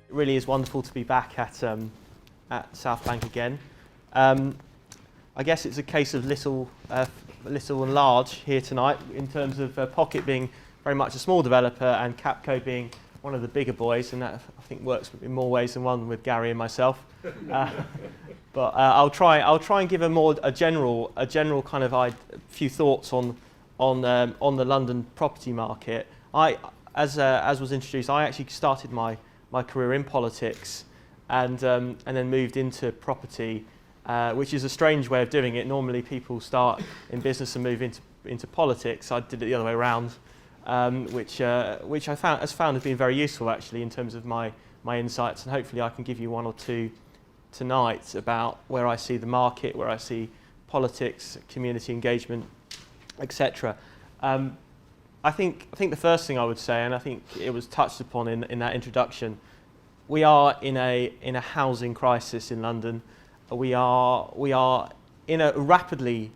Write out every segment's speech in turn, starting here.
It really is wonderful to be back at South Bank again. I guess it's a case of little and large here tonight, in terms of Pocket being very much a small developer and Capco being one of the bigger boys, and that I think works in more ways than one with Gary and myself. But I'll try and give a general kind of few thoughts on the London property market. As was introduced, I actually started my career in politics and then moved into property, which is a strange way of doing it. Normally people start in business and move into politics. I did it the other way around, which I found has been very useful actually in terms of my insights, and hopefully I can give you one or two tonight about where I see the market, where I see politics, community engagement, etc. I think the first thing I would say, and I think it was touched upon in that introduction, we are in a housing crisis in London. We are in a rapidly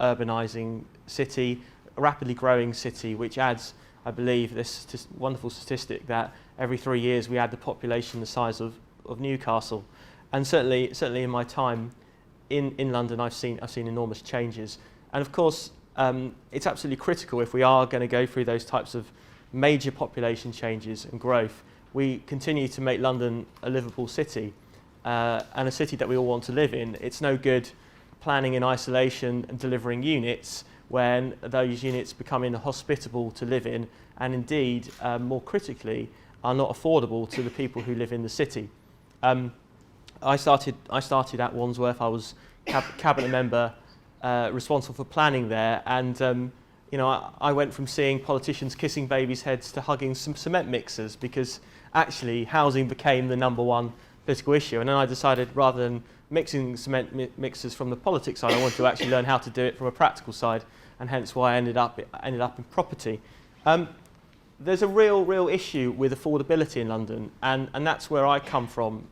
urbanising city, a rapidly growing city, which adds, I believe, this wonderful statistic that every 3 years we add the population the size of Newcastle. And certainly in my time in London, I've seen enormous changes. And of course, it's absolutely critical, if we are going to go through those types of major population changes and growth, we continue to make London a livable city, and a city that we all want to live in. It's no good planning in isolation and delivering units when those units become inhospitable to live in, and indeed, more critically, are not affordable to the people who live in the city. I started at Wandsworth. I was cabinet member responsible for planning there, and I went from seeing politicians kissing babies' heads to hugging some cement mixers, because actually housing became the #1 political issue. And then I decided, rather than mixing cement mixers from the politics side, I wanted to actually learn how to do it from a practical side, and hence why I ended up in property. There's a real issue with affordability in London, and that's where I come from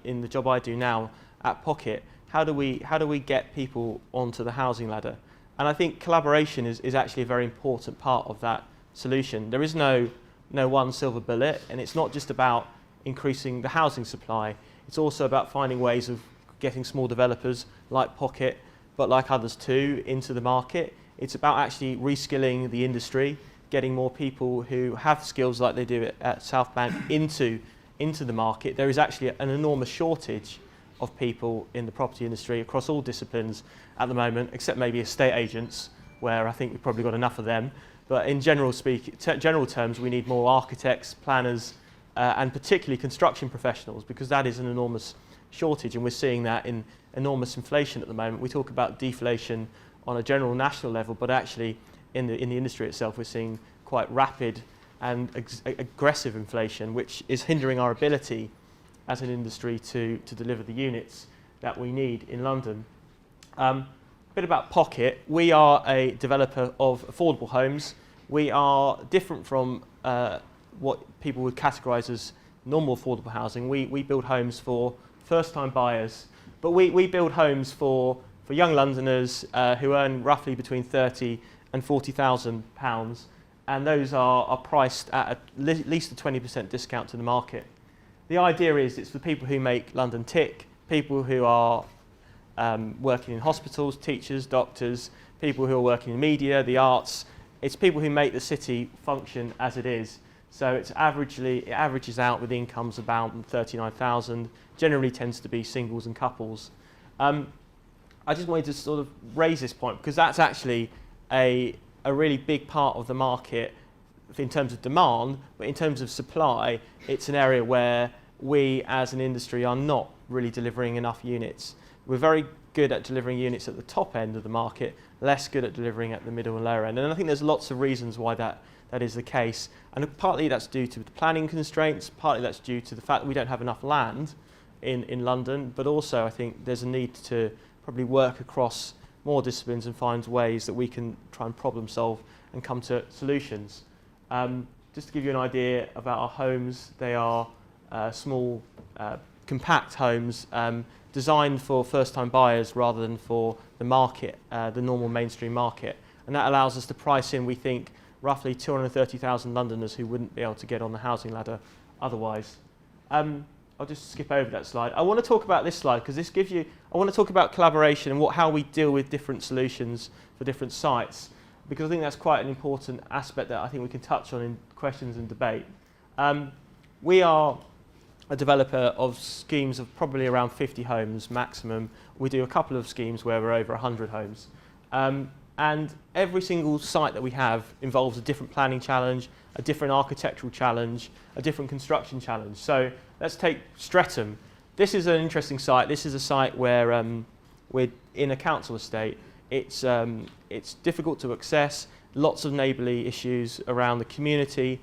in the job I do now at Pocket. How do we get people onto the housing ladder? And I think collaboration is actually a very important part of that solution. There is no one silver bullet, and it's not just about increasing the housing supply. It's also about finding ways of getting small developers like Pocket, but like others too, into the market. It's about actually reskilling the industry, getting more people who have skills like they do at South Bank into the market. There is actually an enormous shortage of people in the property industry across all disciplines at the moment, except maybe estate agents, where I think we've probably got enough of them. But in general terms, we need more architects, planners, and particularly construction professionals, because that is an enormous shortage, and we're seeing that in enormous inflation at the moment. We talk about deflation on a general national level, but actually in the industry itself, we're seeing quite rapid and aggressive inflation, which is hindering our ability as an industry to deliver the units that we need in London. A bit about Pocket. We are a developer of affordable homes. We are different from what people would categorise as normal affordable housing. We build homes for first-time buyers, but we build homes for young Londoners who earn roughly between £30,000 and £40,000, and those are priced at least a 20% discount to the market. The idea is it's for people who make London tick, people who are working in hospitals, teachers, doctors, people who are working in media, the arts. It's people who make the city function as it is. So it averages out with incomes about 39,000, generally tends to be singles and couples. I just wanted to sort of raise this point, because that's actually a really big part of the market in terms of demand, but in terms of supply, it's an area where we as an industry are not really delivering enough units. We're very good at delivering units at the top end of the market, less good at delivering at the middle and lower end. And I think there's lots of reasons why that is the case. And partly that's due to the planning constraints, partly that's due to the fact that we don't have enough land in London, but also I think there's a need to probably work across more disciplines and find ways that we can try and problem solve and come to solutions. Just to give you an idea about our homes, they are small, compact homes designed for first-time buyers rather than for the market, the normal mainstream market. And that allows us to price in, we think, roughly 230,000 Londoners who wouldn't be able to get on the housing ladder otherwise. I'll just skip over that slide. I want to talk about this slide because this gives you, I want to talk about collaboration and how we deal with different solutions for different sites, because I think that's quite an important aspect that I think we can touch on in questions and debate. We are a developer of schemes of probably around 50 homes maximum. We do a couple of schemes where we're over 100 homes. And every single site that we have involves a different planning challenge, a different architectural challenge, a different construction challenge. So let's take Streatham. This is an interesting site. This is a site where we're in a council estate. It's difficult to access, lots of neighbourly issues around the community.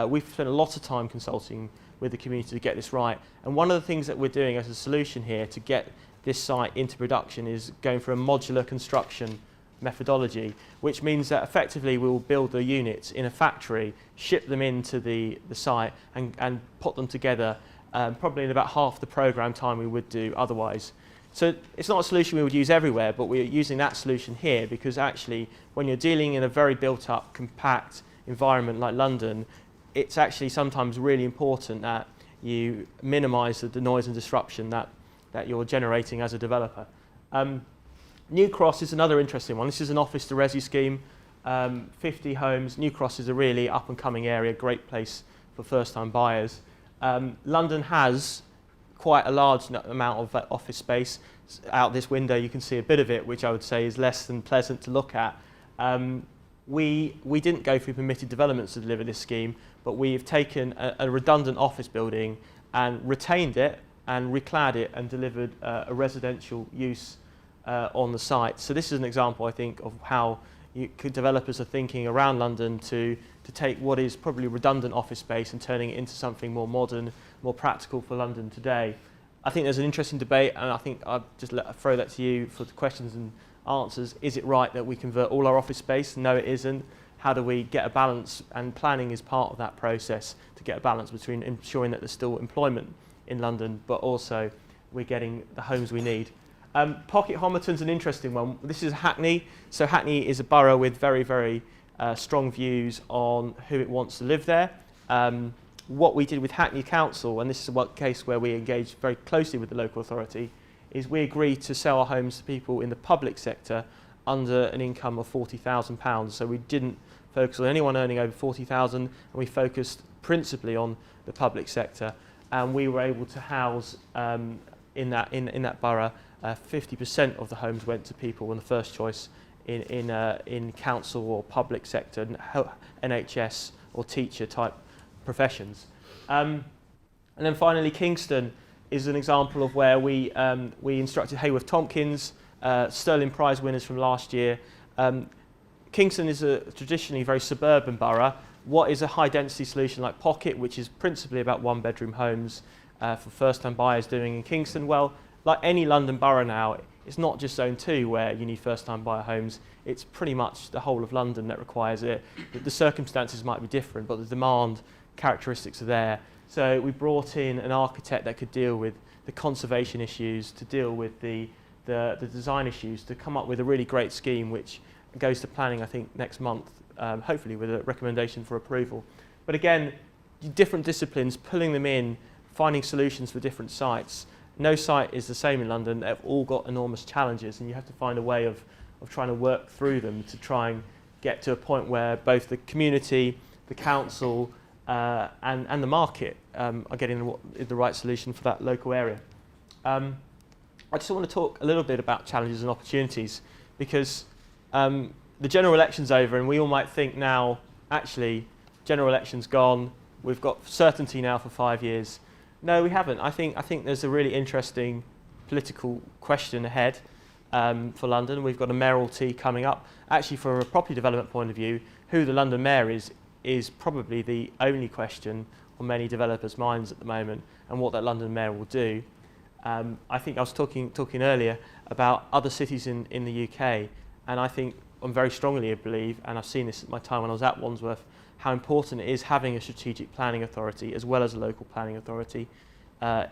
We've spent a lot of time consulting with the community to get this right. And one of the things that we're doing as a solution here to get this site into production is going for a modular construction methodology, which means that effectively we will build the units in a factory, ship them into the site and put them together probably in about half the programme time we would do otherwise. So it's not a solution we would use everywhere, but we're using that solution here because actually when you're dealing in a very built up, compact environment like London, it's actually sometimes really important that you minimise the noise and disruption that you're generating as a developer. New Cross is another interesting one. This is an office to resi scheme, 50 homes. New Cross is a really up and coming area, great place for first time buyers. London has quite a large amount of office space. Out this window you can see a bit of it, which I would say is less than pleasant to look at. We didn't go through permitted developments to deliver this scheme, but we've taken a redundant office building and retained it and reclad it and delivered a residential use on the site. So this is an example, I think, of how developers are thinking around London to take what is probably redundant office space and turning it into something more modern, more practical for London today. I think there's an interesting debate, and I think I'll just throw that to you for the questions and answers. Is it right that we convert all our office space? No, it isn't. How do we get a balance? And planning is part of that process to get a balance between ensuring that there's still employment in London, but also we're getting the homes we need. Pocket Homerton's an interesting one. This is Hackney. So Hackney is a borough with very, very strong views on who it wants to live there. What we did with Hackney Council, and this is a case where we engaged very closely with the local authority, is we agreed to sell our homes to people in the public sector under an income of £40,000. So we didn't focus on anyone earning over £40,000, and we focused principally on the public sector. And we were able to house in that borough 50% of the homes went to people in the first choice in council or public sector, NHS or teacher type professions. And then finally, Kingston is an example of where we instructed Hayworth Tompkins, Sterling Prize winners from last year. Kingston is a traditionally very suburban borough. What is a high density solution like Pocket, which is principally about one bedroom homes for first time buyers, doing in Kingston? Well, like any London borough now, it's not just Zone 2 where you need first time buyer homes. It's pretty much the whole of London that requires it. The circumstances might be different, but the demand characteristics are there. So we brought in an architect that could deal with the conservation issues, to deal with the design issues, to come up with a really great scheme which goes to planning, I think, next month, hopefully with a recommendation for approval. But again, different disciplines, pulling them in, finding solutions for different sites. No site is the same in London. They've all got enormous challenges, and you have to find a way of trying to work through them to try and get to a point where both the community, the council, and the market are getting the right solution for that local area. I just want to talk a little bit about challenges and opportunities, because the general election's over, and we all might think now, actually, general election's gone, we've got certainty now for 5 years. No, we haven't. I think there's a really interesting political question ahead for London. We've got a mayoralty coming up. Actually, from a property development point of view, who the London mayor is probably the only question on many developers' minds at the moment, and what that London mayor will do. I think I was talking earlier about other cities in the UK, and I think I'm very strongly believe, and I've seen this at my time when I was at Wandsworth, how important it is having a strategic planning authority as well as a local planning authority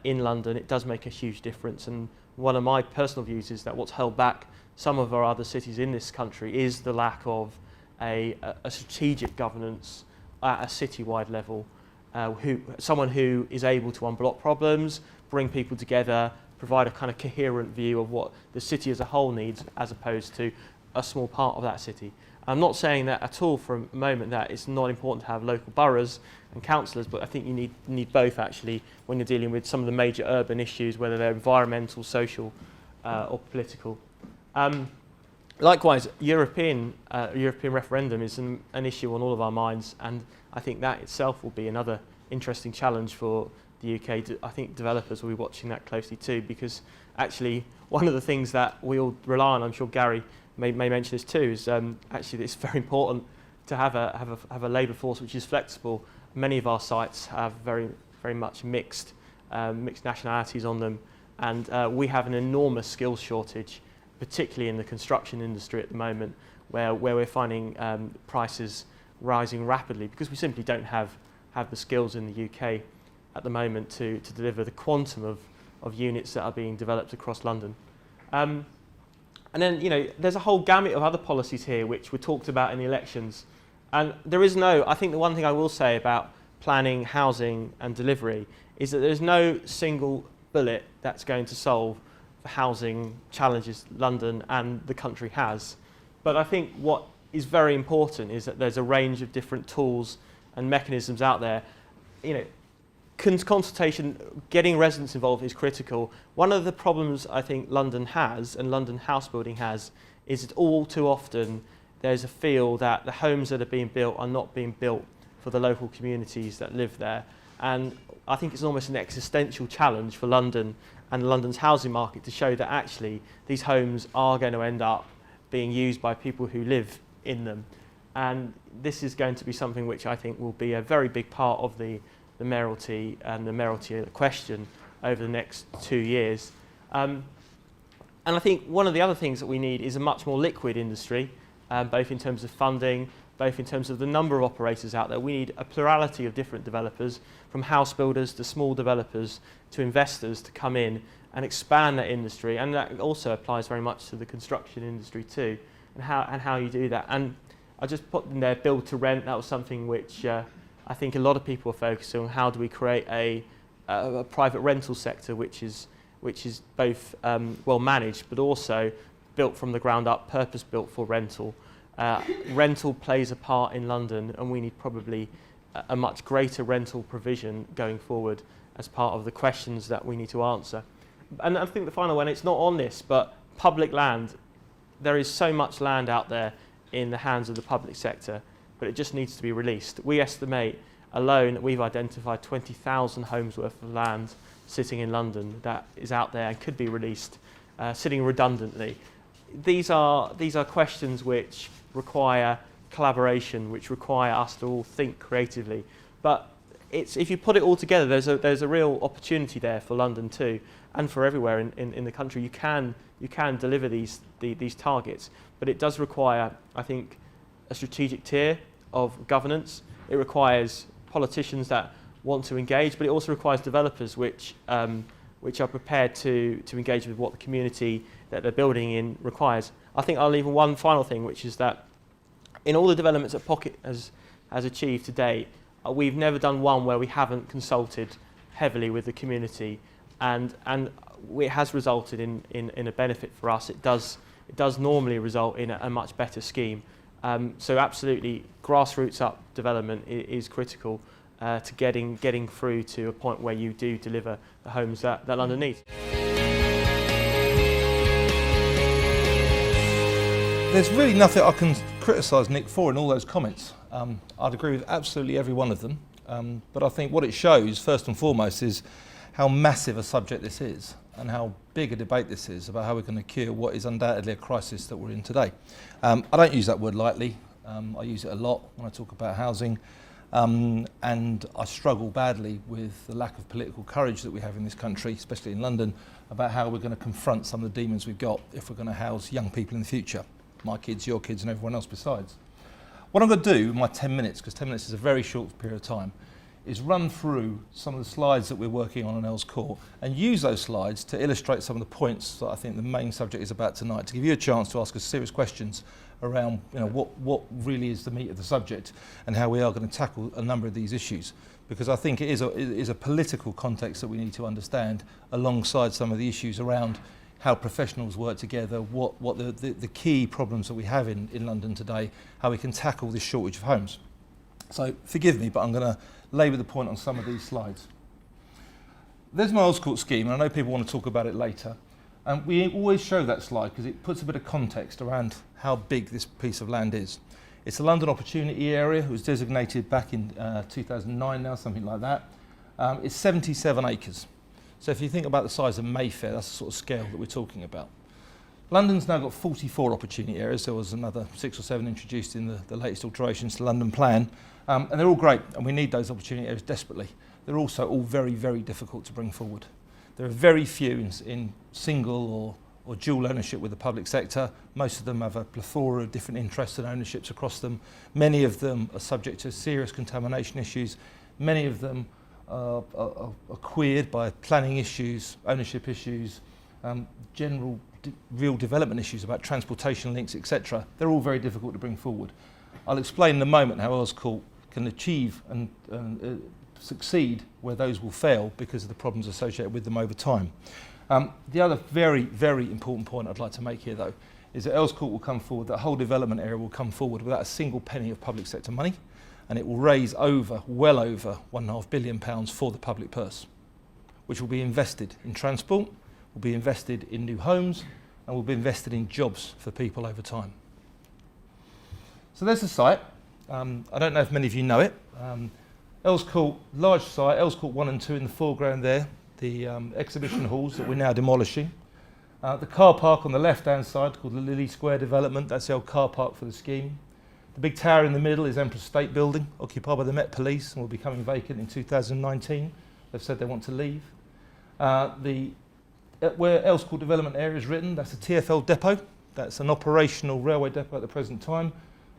in London. It does make a huge difference, and one of my personal views is that what's held back some of our other cities in this country is the lack of a strategic governance at a citywide level. someone who is able to unblock problems, bring people together, provide a kind of coherent view of what the city as a whole needs, as opposed to a small part of that city. I'm not saying that at all for a moment that it's not important to have local boroughs and councillors, but I think you need both actually when you're dealing with some of the major urban issues, whether they're environmental, social or political. Likewise, European referendum is an issue on all of our minds, and I think that itself will be another interesting challenge for the UK. I think developers will be watching that closely too, because actually one of the things that we all rely on, I'm sure Gary may mention this too, is actually it's very important to have a labour force which is flexible. Many of our sites have very much mixed nationalities on them, and we have an enormous skills shortage, particularly in the construction industry at the moment, where we're finding prices rising rapidly because we simply don't have the skills in the UK at the moment to deliver the quantum of units that are being developed across London. And then, there's a whole gamut of other policies here which were talked about in the elections. And I think the one thing I will say about planning, housing and delivery is that there's no single bullet that's going to solve the housing challenges London and the country has. But I think what is very important is that there's a range of different tools and mechanisms out there. Consultation, getting residents involved is critical. One of the problems I think London has, and London house building has, is that all too often there's a feel that the homes that are being built are not being built for the local communities that live there. And I think it's almost an existential challenge for London and London's housing market to show that actually these homes are going to end up being used by people who live in them. And this is going to be something which I think will be a very big part of the mayoralty and the mayoralty question over the next 2 years. And I think one of the other things that we need is a much more liquid industry, both in terms of funding, both in terms of the number of operators out there. We need a plurality of different developers, from house builders to small developers to investors, to come in and expand that industry. And that also applies very much to the construction industry too, and how you do that. And I just put in there build to rent. That was something which I think a lot of people are focusing on. How do we create a private rental sector which is both well managed but also built from the ground up, purpose built for rental. Rental plays a part in London, and we need probably a much greater rental provision going forward as part of the questions that we need to answer. And I think the final one, it's not on this, but public land. There is so much land out there in the hands of the public sector, but it just needs to be released. We estimate alone that we've identified 20,000 homes worth of land sitting in London that is out there and could be released, sitting redundantly. These are questions which require collaboration, which require us to all think creatively. But if you put it all together, there's a real opportunity there for London too, and for everywhere in the country. You can deliver these targets, but it does require, I think, a strategic tier of governance. It requires politicians that want to engage, but it also requires developers which are prepared to engage with what the community that they're building in requires. I think I'll leave one final thing, which is that in all the developments that Pocket has achieved to date, we've never done one where we haven't consulted heavily with the community, and it has resulted in a benefit for us. It does normally result in a much better scheme. So absolutely, grassroots up development is critical to getting through to a point where you do deliver the homes that London needs. There's really nothing I can criticise Nick for in all those comments. I'd agree with absolutely every one of them. But I think what it shows, first and foremost, is how massive a subject this is and how big a debate this is about how we're going to cure what is undoubtedly a crisis that we're in today. I don't use that word lightly. I use it a lot when I talk about housing. And I struggle badly with the lack of political courage that we have in this country, especially in London, about how we're going to confront some of the demons we've got if we're going to house young people in the future. My kids, your kids, and everyone else besides. What I'm going to do in my 10 minutes, because 10 minutes is a very short period of time, is run through some of the slides that we're working on Earls Court and use those slides to illustrate some of the points that I think the main subject is about tonight, to give you a chance to ask us serious questions around what really is the meat of the subject and how we are going to tackle a number of these issues. because I think it is a political context that we need to understand alongside some of the issues around how professionals work together, what the key problems that we have in London today, how we can tackle this shortage of homes. So forgive me, but I'm going to labour the point on some of these slides. There's my Earls Court scheme, and I know people want to talk about it later. And we always show that slide because it puts a bit of context around how big this piece of land is. It's a London Opportunity Area. It was designated back in 2009 now, something like that. It's 77 acres. So if you think about the size of Mayfair, that's the sort of scale that we're talking about. London's now got 44 opportunity areas. There was another 6 or 7 introduced in the latest alterations to the London Plan. And they're all great, and we need those opportunity areas desperately. They're also all very, very difficult to bring forward. There are very few in single or dual ownership with the public sector. Most of them have a plethora of different interests and ownerships across them. Many of them are subject to serious contamination issues. Many of them are queered by planning issues, ownership issues, general real development issues about transportation links, etc. They're all very difficult to bring forward. I'll explain in a moment how Earls Court can achieve and succeed where those will fail because of the problems associated with them over time. The other very, very important point I'd like to make here, though, is that Earls Court will come forward, that whole development area will come forward without a single penny of public sector money, and it will raise well over £1.5 billion for the public purse, which will be invested in transport, will be invested in new homes, and will be invested in jobs for people over time. So there's the site. I don't know if many of you know it. Earls Court, large site, Earls Court 1 and 2 in the foreground there, the exhibition halls that we're now demolishing. The car park on the left-hand side, called the Lily Square development, that's the old car park for the scheme. The big tower in the middle is Emperor State Building, occupied by the Met Police and will be becoming vacant in 2019. They've said they want to leave. Where Earls Court development area is written, that's a TfL depot. That's an operational railway depot at the present time.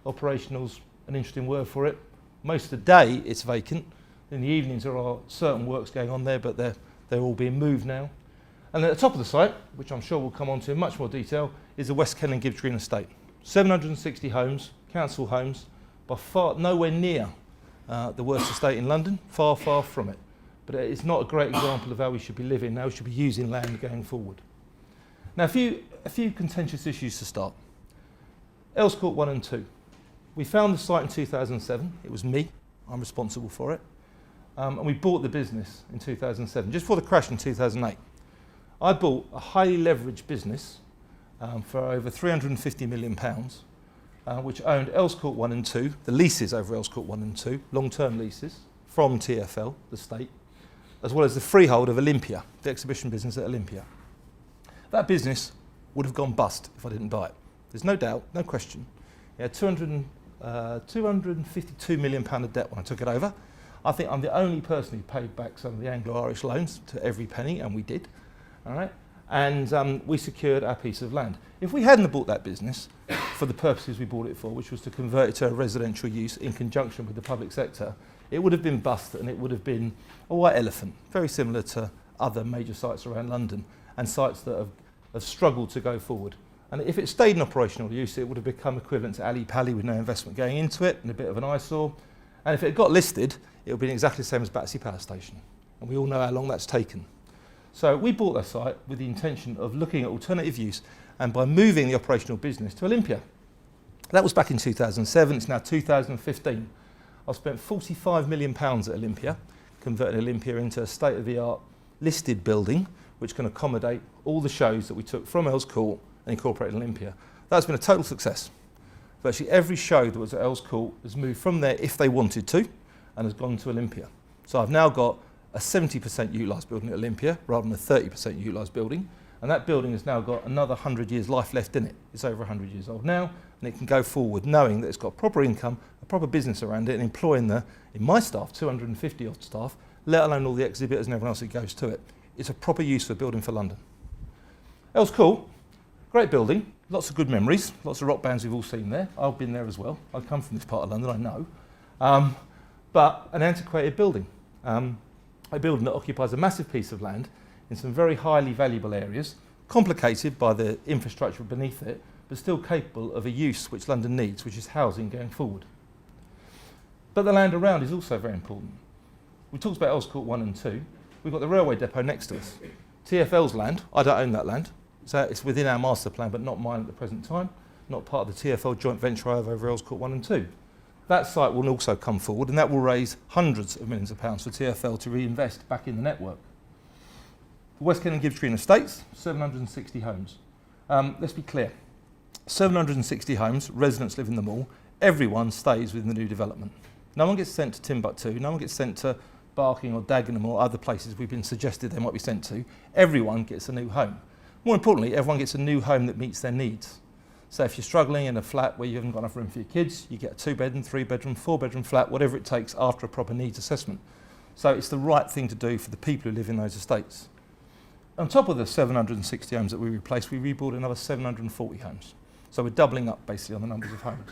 Operational's an interesting word for it. Most of the day it's vacant. In the evenings there are certain works going on there, but they're all being moved now. And at the top of the site, which I'm sure we'll come on to in much more detail, is the West Kent and Gibbs Green estate. 760 homes, council homes, by far nowhere near the worst estate in London, far, far from it. But it's not a great example of how we should be living, how we should be using land going forward. Now, a few contentious issues to start. Earls Court 1 and 2. We found the site in 2007. It was me. I'm responsible for it. And we bought the business in 2007, just before the crash in 2008. I bought a highly leveraged business for over £350 million, which owned Earls Court 1 and 2, the leases over Earls Court 1 and 2, long-term leases from TfL, the state, as well as the freehold of Olympia, the exhibition business at Olympia. That business would have gone bust if I didn't buy it. There's no doubt, no question. It had £252 million of debt when I took it over. I think I'm the only person who paid back some of the Anglo-Irish loans to every penny, and we did. All right? And we secured our piece of land. If we hadn't bought that business for the purposes we bought it for, which was to convert it to a residential use in conjunction with the public sector, it would have been bust, and it would have been a white elephant, very similar to other major sites around London and sites that have struggled to go forward. And if it stayed in operational use, it would have become equivalent to Ali Pali with no investment going into it and a bit of an eyesore. And if it got listed, it would be exactly the same as Battersea Power Station. And we all know how long that's taken. So we bought that site with the intention of looking at alternative use and by moving the operational business to Olympia. That was back in 2007, it's now 2015. I've spent £45 million at Olympia, converting Olympia into a state-of-the-art listed building which can accommodate all the shows that we took from Earls Court and incorporated Olympia. That's been a total success. Virtually every show that was at Earls Court has moved from there if they wanted to and has gone to Olympia. So I've now got a 70% utilised building at Olympia rather than a 30% utilised building, and that building has now got another 100 years life left in it. It's over 100 years old now, and it can go forward knowing that it's got proper income, a proper business around it, and employing in my staff, 250 odd staff, let alone all the exhibitors and everyone else that goes to it. It's a proper use for building for London. Earls Court, great building, lots of good memories, lots of rock bands we've all seen there. I've been there as well. I come from this part of London, I know. But an antiquated building. A building that occupies a massive piece of land in some very highly valuable areas, complicated by the infrastructure beneath it, but still capable of a use which London needs, which is housing going forward. But the land around is also very important. We talked about Earls Court 1 and 2. We've got the railway depot next to us. TfL's land, I don't own that land, so it's within our master plan but not mine at the present time, not part of the TfL joint venture I have over Earls Court 1 and 2. That site will also come forward and that will raise hundreds of millions of pounds for TfL to reinvest back in the network. West Kent and Gibbs Green Estates, 760 homes. Let's be clear, 760 homes, residents live in them all, everyone stays within the new development. No one gets sent to Timbuktu, no one gets sent to Barking or Dagenham or other places we've been suggested they might be sent to. Everyone gets a new home. More importantly, everyone gets a new home that meets their needs. So if you're struggling in a flat where you haven't got enough room for your kids, you get a 2-bedroom, 3-bedroom, 4-bedroom flat, whatever it takes after a proper needs assessment. So it's the right thing to do for the people who live in those estates. On top of the 760 homes that we replaced, we rebuilt another 740 homes. So we're doubling up basically on the numbers of homes.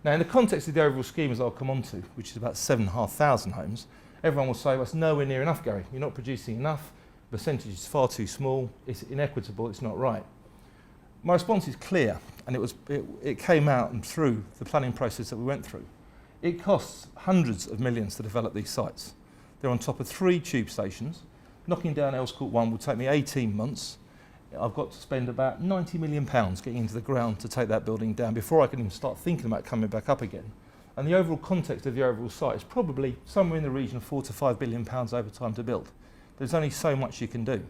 Now in the context of the overall scheme, as I'll come on to, which is about 7,500 homes, everyone will say, well, it's nowhere near enough, Gary. You're not producing enough, the percentage is far too small, it's inequitable, it's not right. My response is clear, and it came out and through the planning process that we went through. It costs hundreds of millions to develop these sites. They're on top of 3 tube stations. Knocking down Earls Court 1 will take me 18 months. I've got to spend about £90 million getting into the ground to take that building down before I can even start thinking about coming back up again. And the overall context of the overall site is probably somewhere in the region of £4 to £5 billion over time to build. There's only so much you can do.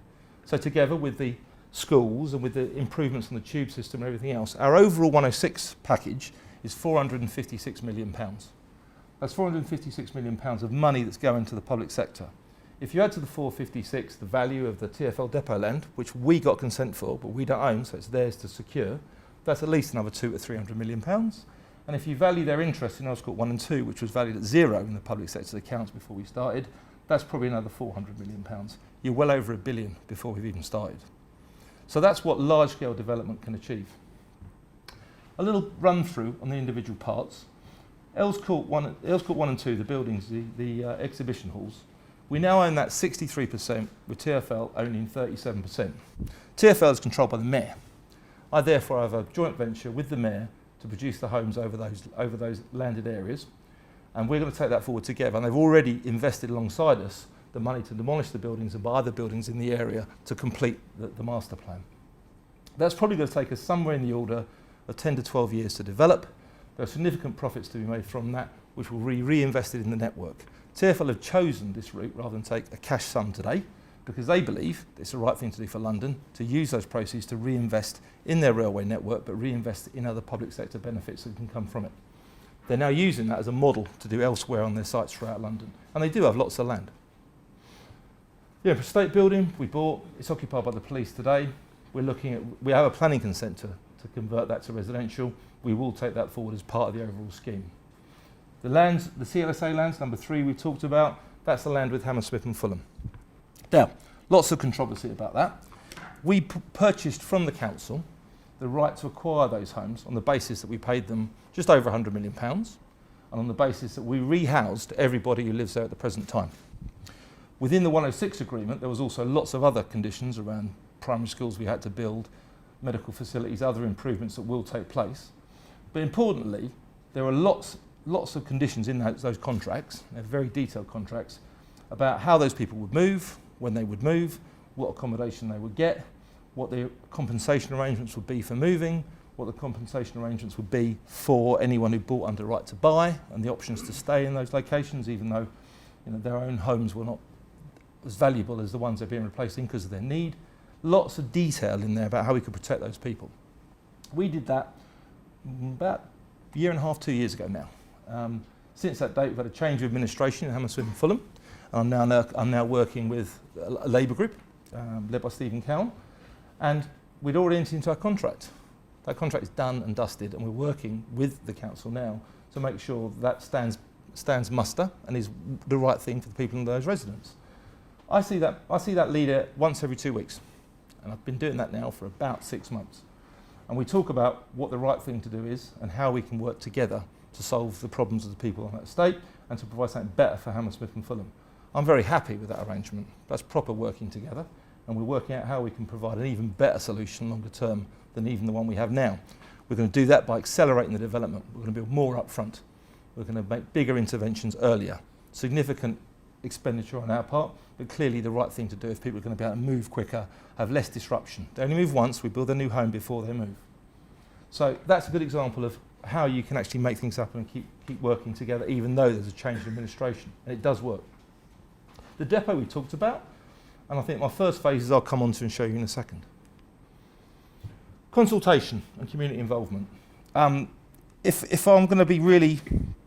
So together with the schools and with the improvements on the tube system and everything else, our overall 106 package is £456 million. That's £456 million of money that's going to the public sector. If you add to the 456 the value of the TfL depot land, which we got consent for, but we don't own, so it's theirs to secure, that's at least another £200 to £300 million. And if you value their interest in Earls Court 1 and 2, which was valued at 0 in the public sector's accounts before we started, that's probably another £400 million. You're well over £1 billion before we've even started. So that's what large-scale development can achieve. A little run-through on the individual parts. Earls Court 1 and 2, the buildings, the exhibition halls, we now own that 63%, with TfL owning 37%. TfL is controlled by the Mayor. I therefore have a joint venture with the Mayor to produce the homes over those landed areas, and we're going to take that forward together. And they've already invested alongside us the money to demolish the buildings and buy other buildings in the area to complete the master plan. That's probably going to take us somewhere in the order of 10 to 12 years to develop. There are significant profits to be made from that, which will be reinvested in the network. TfL have chosen this route rather than take a cash sum today, because they believe it's the right thing to do for London, to use those proceeds to reinvest in their railway network, but reinvest in other public sector benefits that can come from it. They're now using that as a model to do elsewhere on their sites throughout London. And they do have lots of land. The Emperor State Building we bought, it's occupied by the police today. We have a planning consent to convert that to residential. We will take that forward as part of the overall scheme. The lands, the CLSA lands, number 3 we talked about, that's the land with Hammersmith and Fulham. Now, lots of controversy about that. We purchased from the council the right to acquire those homes on the basis that we paid them just over £100 million, and on the basis that we rehoused everybody who lives there at the present time. Within the 106 agreement, there was also lots of other conditions around primary schools we had to build, medical facilities, other improvements that will take place. But importantly, there are lots of conditions in those contracts, they're very detailed contracts, about how those people would move, when they would move, what accommodation they would get, what the compensation arrangements would be for moving, what the compensation arrangements would be for anyone who bought under right to buy, and the options to stay in those locations, even though their own homes were not as valuable as the ones they're being replaced in because of their need. Lots of detail in there about how we could protect those people. We did that about a year and a half, 2 years ago now. Since that date, we've had a change of administration in Hammersmith and Fulham. I'm now working with a Labour group led by Stephen Cowan, and we'd already entered into our contract. That contract is done and dusted, and we're working with the council now to make sure that stands muster and is the right thing for the people and those residents. I see that leader once every 2 weeks, and I've been doing that now for about 6 months. And we talk about what the right thing to do is and how we can work together to solve the problems of the people on that estate and to provide something better for Hammersmith and Fulham. I'm very happy with that arrangement. That's proper working together, and we're working out how we can provide an even better solution longer term than even the one we have now. We're going to do that by accelerating the development. We're going to build more up front. We're going to make bigger interventions earlier. Significant expenditure on our part, but clearly the right thing to do if people are going to be able to move quicker, have less disruption. They only move once, we build a new home before they move. So that's a good example of how you can actually make things happen and keep working together even though there's a change in administration, and it does work. The depot we talked about, and I think my first phases I'll come on to and show you in a second. Consultation and community involvement. If I'm going to be really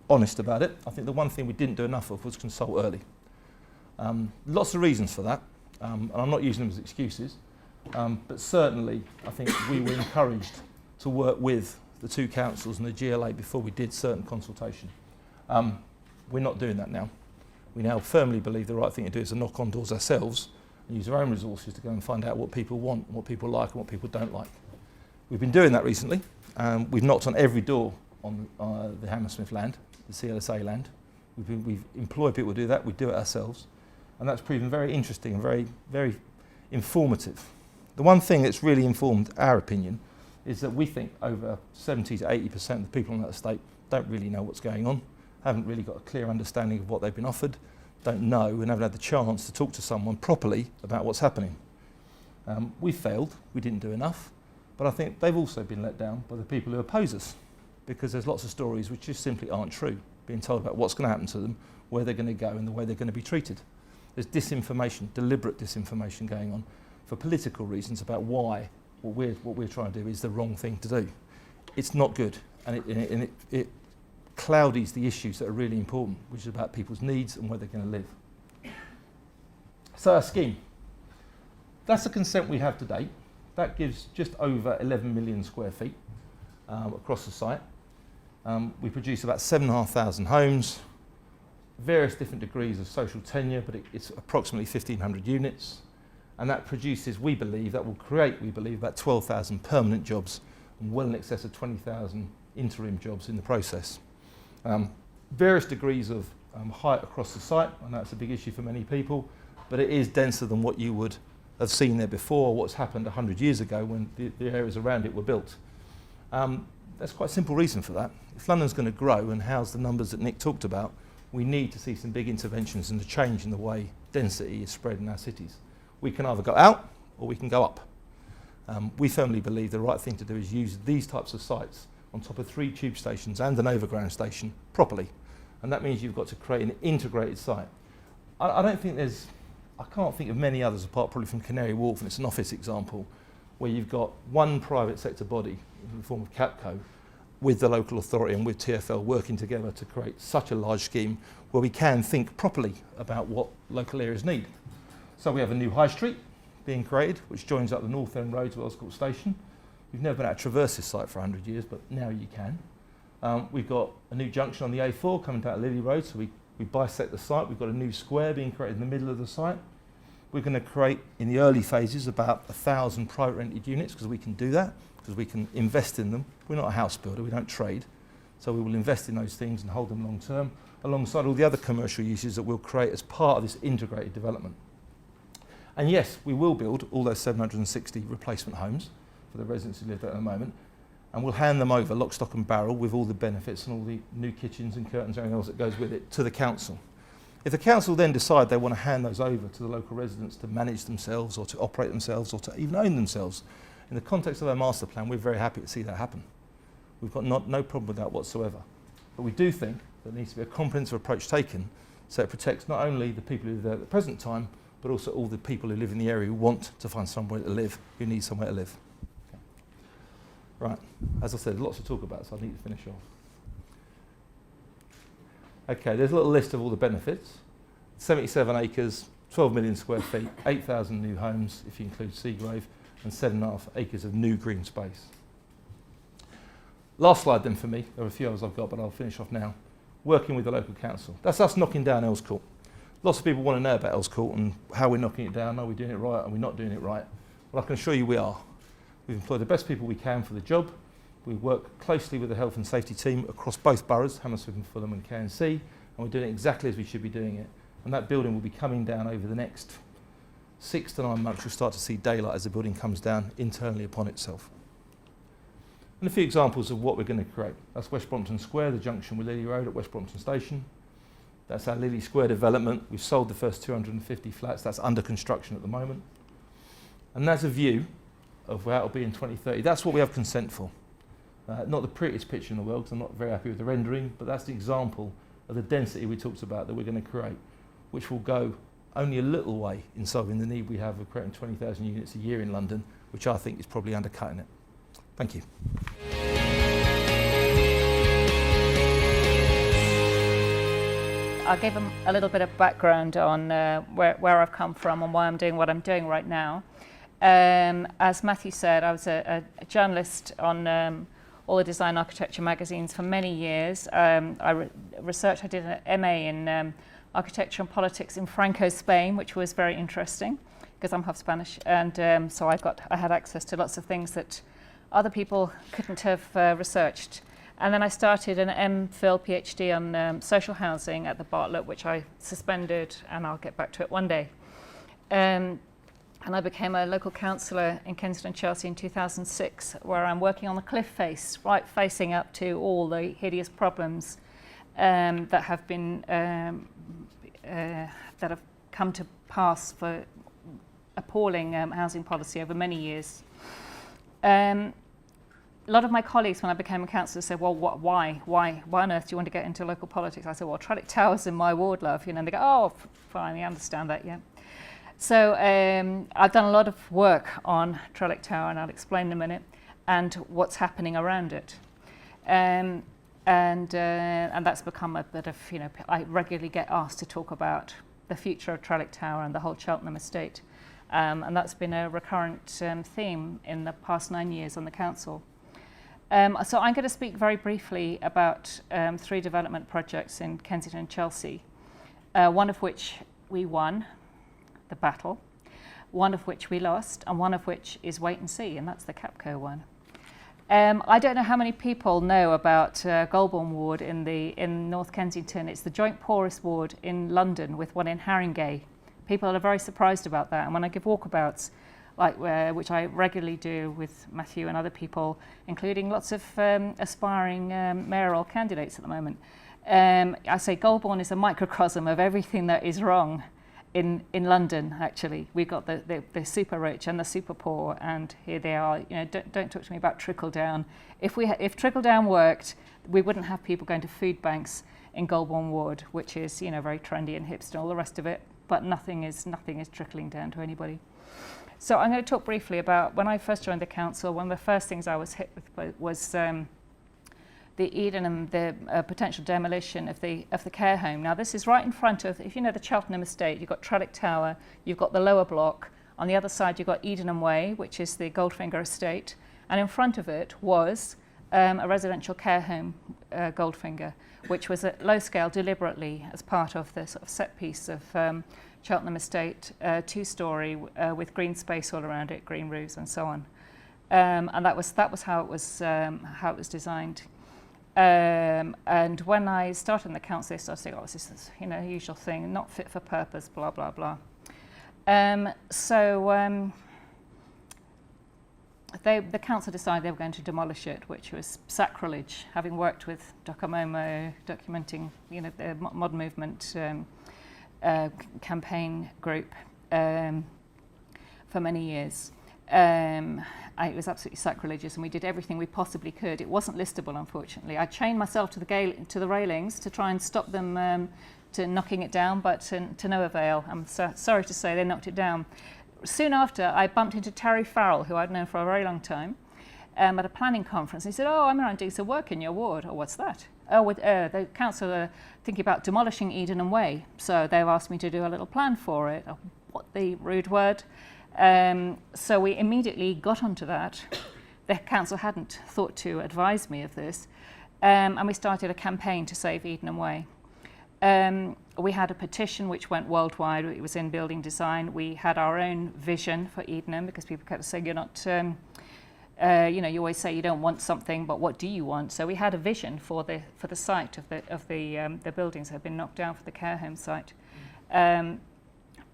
honest about it, I think the one thing we didn't do enough of was consult early. Lots of reasons for that, and I'm not using them as excuses, but certainly I think we were encouraged to work with the two councils and the GLA before we did certain consultation. We're not doing that now. We now firmly believe the right thing to do is to knock on doors ourselves and use our own resources to go and find out what people want, what people like and what people don't like. We've been doing that recently. We've knocked on every door on the Hammersmith land, the CLSA land. We've employed people to do that, we do it ourselves. And that's proven very interesting and very, very informative. The one thing that's really informed our opinion is that we think over 70 to 80% of the people on that estate don't really know what's going on, haven't really got a clear understanding of what they've been offered, don't know and haven't had the chance to talk to someone properly about what's happening. We failed, we didn't do enough, but I think they've also been let down by the people who oppose us, because there's lots of stories which just simply aren't true, being told about what's going to happen to them, where they're going to go and the way they're going to be treated. There's disinformation, deliberate disinformation going on for political reasons about why what we're trying to do is the wrong thing to do. It's not good, and it cloudies the issues that are really important, which is about people's needs and where they're going to live. So our scheme, that's the consent we have to date. That gives just over 11 million square feet across the site. We produce about 7,500 homes, various different degrees of social tenure, but it's approximately 1,500 units. And that produces, we believe, that will create, we believe, about 12,000 permanent jobs and well in excess of 20,000 interim jobs in the process. Various degrees of height across the site, and that's a big issue for many people, but it is denser than what you would have seen there before, what's happened 100 years ago when the areas around it were built. There's quite a simple reason for that. If London's going to grow and house the numbers that Nick talked about, we need to see some big interventions and a change in the way density is spread in our cities. We can either go out or we can go up. We firmly believe the right thing to do is use these types of sites on top of 3 tube stations and an overground station properly. And that means you've got to create an integrated site. I can't think of many others apart probably from Canary Wharf, and it's an office example, where you've got one private sector body in the form of Capco with the local authority and with TfL working together to create such a large scheme where we can think properly about what local areas need. So we have a new high street being created, which joins up the North End Road to Earlscourt Station. We've never been able to traverse this site for 100 years, but now you can. We've got a new junction on the A4 coming down Lily Road, so we bisect the site. We've got a new square being created in the middle of the site. We're going to create, in the early phases, about 1,000 private rented units, because we can do that, because we can invest in them. We're not a house builder, we don't trade. So we will invest in those things and hold them long term, alongside all the other commercial uses that we'll create as part of this integrated development. And yes, we will build all those 760 replacement homes for the residents who live there at the moment, and we'll hand them over lock, stock and barrel with all the benefits and all the new kitchens and curtains and everything else that goes with it to the council. If the council then decide they want to hand those over to the local residents to manage themselves or to operate themselves or to even own themselves, in the context of our master plan, we're very happy to see that happen. We've got no problem with that whatsoever. But we do think there needs to be a comprehensive approach taken so it protects not only the people who are there at the present time, but also all the people who live in the area who want to find somewhere to live, who need somewhere to live. Okay. Right, as I said, lots to talk about, so I need to finish off. Okay, there's a little list of all the benefits. 77 acres, 12 million square feet, 8,000 new homes, if you include Seagrave, and 7.5 acres of new green space. Last slide then for me. There are a few others I've got, but I'll finish off now. Working with the local council. That's us knocking down Earlscourt. Lots of people want to know about Earlscourt and how we're knocking it down. Are we doing it right? Are we not doing it right? Well, I can assure you we are. We've employed the best people we can for the job. We work closely with the health and safety team across both boroughs, Hammersmith and Fulham and K&C, and we're doing it exactly as we should be doing it. And that building will be coming down over the next 6 to 9 months. You'll start to see daylight as the building comes down internally upon itself. And a few examples of what we're going to create. That's West Brompton Square, the junction with Lily Road at West Brompton Station. That's our Lily Square development. We've sold the first 250 flats. That's under construction at the moment. And that's a view of where it'll be in 2030. That's what we have consent for. Not the prettiest picture in the world, because I'm not very happy with the rendering, but that's the example of the density we talked about that we're going to create, which will go only a little way in solving the need we have of creating 20,000 units a year in London, which I think is probably undercutting it. Thank you. I'll give them a little bit of background on where I've come from and why I'm doing what I'm doing right now. As Matthew said, I was a journalist on all the design architecture magazines for many years. I did an MA in architecture and politics in Franco, Spain, which was very interesting because I'm half Spanish, and so I had access to lots of things that other people couldn't have researched. And then I started an MPhil PhD on social housing at the Bartlett, which I suspended, and I'll get back to it one day. And I became a local councillor in Kensington, Chelsea in 2006, where I'm working on the cliff face, right facing up to all the hideous problems that have been that have come to pass for appalling housing policy over many years. A lot of my colleagues, when I became a councillor, said, well, why on earth do you want to get into local politics? I said, well, Trellick Tower's in my ward, love. And they go, oh, fine, I understand that, yeah. So I've done a lot of work on Trellick Tower, and I'll explain in a minute, and what's happening around it. And that's become a bit of, I regularly get asked to talk about the future of Trellick Tower and the whole Cheltenham estate. And that's been a recurrent theme in the past 9 years on the council. So I'm going to speak very briefly about 3 development projects in Kensington and Chelsea, one of which we won the battle, one of which we lost, and one of which is wait and see, and that's the Capco one. I don't know how many people know about Golborne Ward in North Kensington. It's the joint poorest ward in London with one in Haringey. People are very surprised about that, and when I give walkabouts, which I regularly do with Matthew and other people, including lots of aspiring mayoral candidates at the moment, I say Golborne is a microcosm of everything that is wrong in London, actually. We've got the super rich and the super poor, and here they are. Don't talk to me about trickle down. If trickle down worked, we wouldn't have people going to food banks in Golborne Ward, which is very trendy and hipster and all the rest of it, but nothing is trickling down to anybody. So I'm going to talk briefly about when I first joined the council. One of the first things I was hit with was the Edenham, the potential demolition of the care home. Now this is right in front of, if you know the Cheltenham estate, you've got Trellick Tower, you've got the lower block. On the other side you've got Edenham Way, which is the Goldfinger estate, and in front of it was a residential care home, Goldfinger, which was at low scale deliberately as part of the sort of set piece of Cheltenham estate, 2-storey with green space all around it, green roofs and so on, and that was how it was designed. And when I started in the council, they started saying, "Oh, this is usual thing, not fit for purpose, blah blah blah." The council decided they were going to demolish it, which was sacrilege. Having worked with Docomomo, documenting the modern movement campaign group for many years. It was absolutely sacrilegious, and we did everything we possibly could. It wasn't listable, unfortunately. I chained myself to the railings to try and stop them to knocking it down, but to no avail. I'm sorry to say they knocked it down. Soon after, I bumped into Terry Farrell, who I'd known for a very long time, at a planning conference. He said, "Oh, I'm around doing some work in your ward." "Oh, what's that?" "Oh, the council are thinking about demolishing Edenham Way, so they've asked me to do a little plan for it." Oh, what the rude word. So we immediately got onto that. The council hadn't thought to advise me of this, and we started a campaign to save Edenham Way. We had a petition which went worldwide. It was in building design. We had our own vision for Edenham, because people kept saying, "You're not, you always say you don't want something, but what do you want?" So we had a vision for the site of the buildings that had been knocked down for the care home site.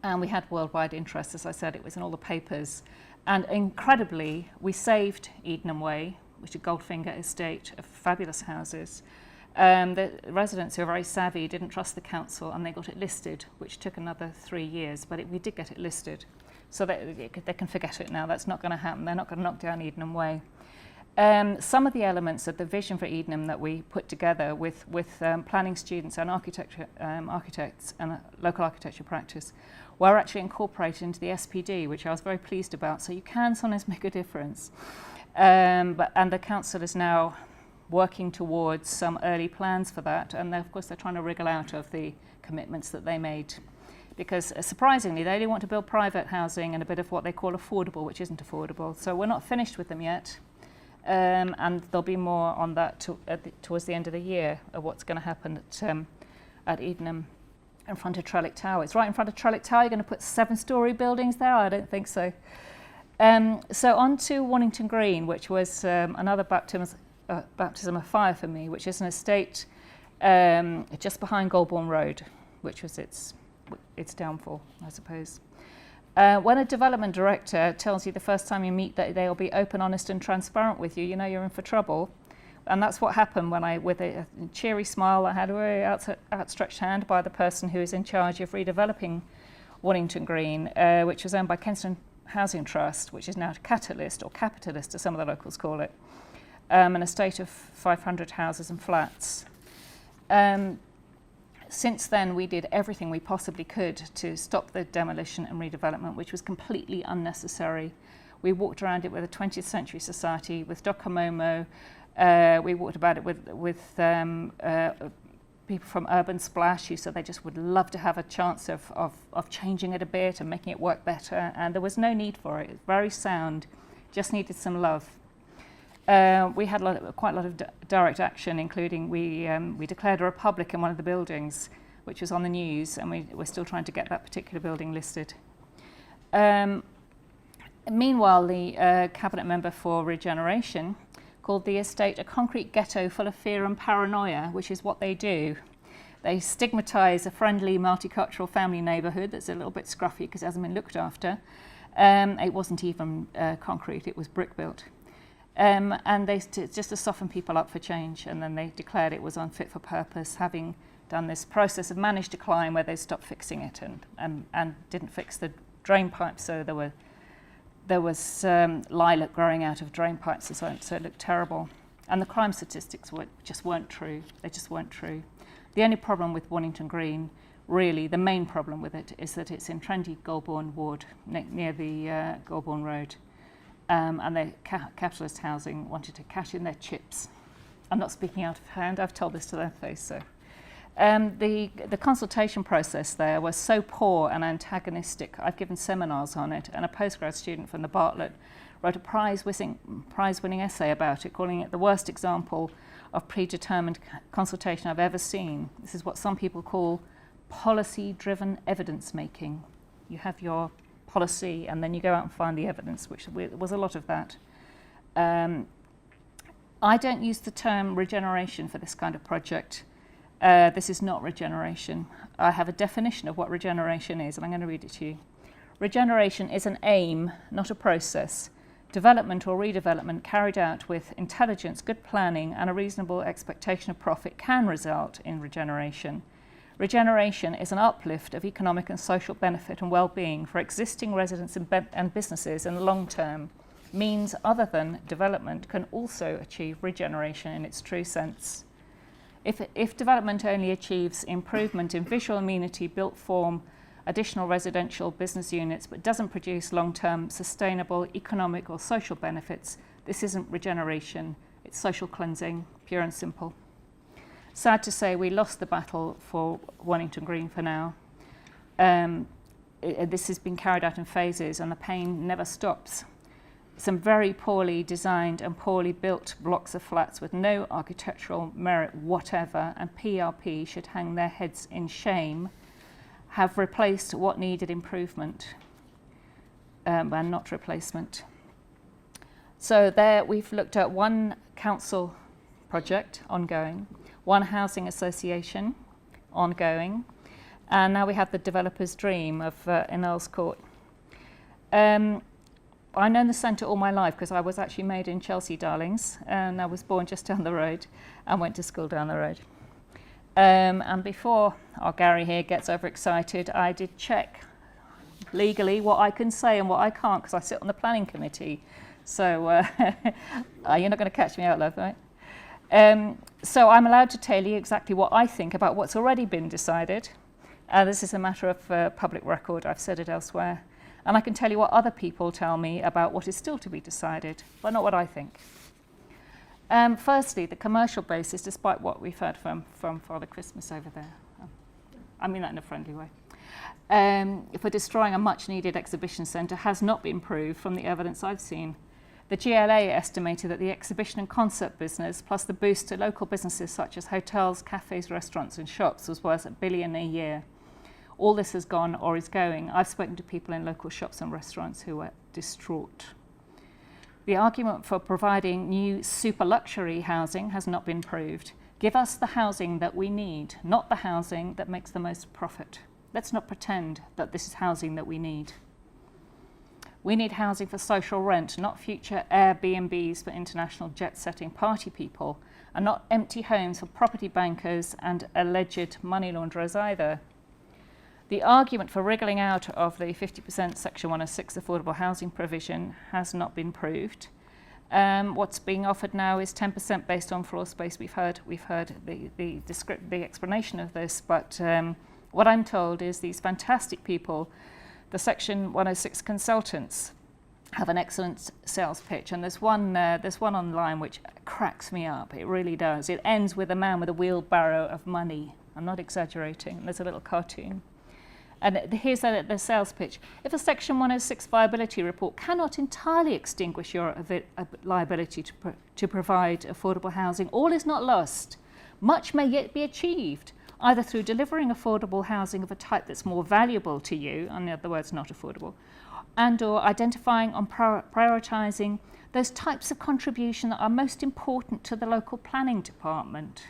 And we had worldwide interest. As I said, it was in all the papers. And incredibly, we saved Edenham Way, which is a Goldfinger estate of fabulous houses. The residents who are very savvy didn't trust the council and they got it listed, which took another 3 years, but we did get it listed. So they can forget it now. That's not going to happen. They're not going to knock down Edenham Way. Some of the elements of the vision for Edenham that we put together with planning students and architects and local architecture practice were actually incorporated into the SPD, which I was very pleased about. So you can sometimes make a difference. And the council is now working towards some early plans for that, and of course they're trying to wriggle out of the commitments that they made, because surprisingly they only want to build private housing and a bit of what they call affordable, which isn't affordable. So we're not finished with them yet, and there'll be more on that towards the end of the year of what's going to happen at Edenham in front of Trellick Tower. It's right in front of Trellick Tower. You're going to put 7-storey buildings there? I don't think so. So on to Wannington Green, which was another baptism of fire for me, which is an estate just behind Golborne Road, which was its downfall, I suppose. When a development director tells you the first time you meet that they'll be open, honest and transparent with you, you know you're in for trouble. And that's what happened when with a cheery smile, I had a very outstretched hand by the person who is in charge of redeveloping Wannington Green, which was owned by Kensington Housing Trust, which is now Catalyst, or Capitalist as some of the locals call it. An estate of 500 houses and flats. Since then, we did everything we possibly could to stop the demolition and redevelopment, which was completely unnecessary. We walked around it with a 20th Century Society, with Docomomo. We walked about it with people from Urban Splash, who said they just would love to have a chance of changing it a bit and making it work better. And there was no need for it. It was very sound, just needed some love. We had quite a lot of direct action, including we declared a republic in one of the buildings, which was on the news, and we're still trying to get that particular building listed. Meanwhile, the cabinet member for regeneration called the estate a concrete ghetto full of fear and paranoia, which is what they do. They stigmatise a friendly multicultural family neighbourhood that's a little bit scruffy because it hasn't been looked after. It wasn't even concrete, it was brick built. And they just to soften people up for change, and then they declared it was unfit for purpose, having done this process of managed decline where they stopped fixing it and didn't fix the drain pipes, so there was lilac growing out of drain pipes, so it looked terrible. And the crime statistics just weren't true. They just weren't true. The only problem with Wannington Green, really, the main problem with it, is that it's in trendy Golborne ward near the Golborne Road. And the capitalist housing wanted to cash in their chips. I'm not speaking out of hand, I've told this to their face. So, the consultation process there was so poor and antagonistic. I've given seminars on it, and a postgrad student from the Bartlett wrote a prize-winning essay about it, calling it the worst example of predetermined consultation I've ever seen. This is what some people call policy-driven evidence-making. You have your policy, and then you go out and find the evidence, which was a lot of that. I don't use the term regeneration for this kind of project. This is not regeneration. I have a definition of what regeneration is, and I'm going to read it to you. Regeneration is an aim, not a process. Development or redevelopment carried out with intelligence, good planning, and a reasonable expectation of profit can result in regeneration. Regeneration is an uplift of economic and social benefit and well-being for existing residents and businesses in the long term. Means other than development can also achieve regeneration in its true sense. If development only achieves improvement in visual amenity, built form, additional residential business units, but doesn't produce long-term sustainable economic or social benefits, this isn't regeneration, it's social cleansing, pure and simple. Sad to say, we lost the battle for Wannington Green for now. This has been carried out in phases, and the pain never stops. Some very poorly designed and poorly built blocks of flats with no architectural merit whatever, and PRP should hang their heads in shame, have replaced what needed improvement and not replacement. So there we've looked at one council project ongoing, one housing association ongoing, and now we have the developer's dream of in Earls Court. I've known the centre all my life because I was actually made in Chelsea, darlings, and I was born just down the road and went to school down the road. And before our Gary here gets overexcited, I did check legally what I can say and what I can't, because I sit on the planning committee. So you're not going to catch me out, love, right? So I'm allowed to tell you exactly what I think about what's already been decided. This is a matter of public record. I've said it elsewhere. And I can tell you what other people tell me about what is still to be decided, but not what I think. Firstly, the commercial basis, despite what we've heard from Father Christmas over there. I mean that in a friendly way. For destroying a much-needed exhibition centre has not been proved from the evidence I've seen. The GLA estimated that the exhibition and concert business, plus the boost to local businesses such as hotels, cafes, restaurants and shops, was worth $1 billion a year. All this has gone or is going. I've spoken to people in local shops and restaurants who are distraught. The argument for providing new super luxury housing has not been proved. Give us the housing that we need, not the housing that makes the most profit. Let's not pretend that this is housing that we need. We need housing for social rent, not future Airbnbs for international jet-setting party people, and not empty homes for property bankers and alleged money launderers either. The argument for wriggling out of the 50% Section 106 affordable housing provision has not been proved. What's being offered now is 10% based on floor space. We've heard the explanation of this, but what I'm told is these fantastic people, the Section 106 consultants, have an excellent sales pitch, and there's one online which cracks me up. It really does. It ends with a man with a wheelbarrow of money. I'm not exaggerating. There's a little cartoon. And here's the sales pitch. If a Section 106 viability report cannot entirely extinguish your liability to provide affordable housing, all is not lost. Much may yet be achieved, either through delivering affordable housing of a type that's more valuable to you, in other words, not affordable, and or identifying and prioritising those types of contribution that are most important to the local planning department.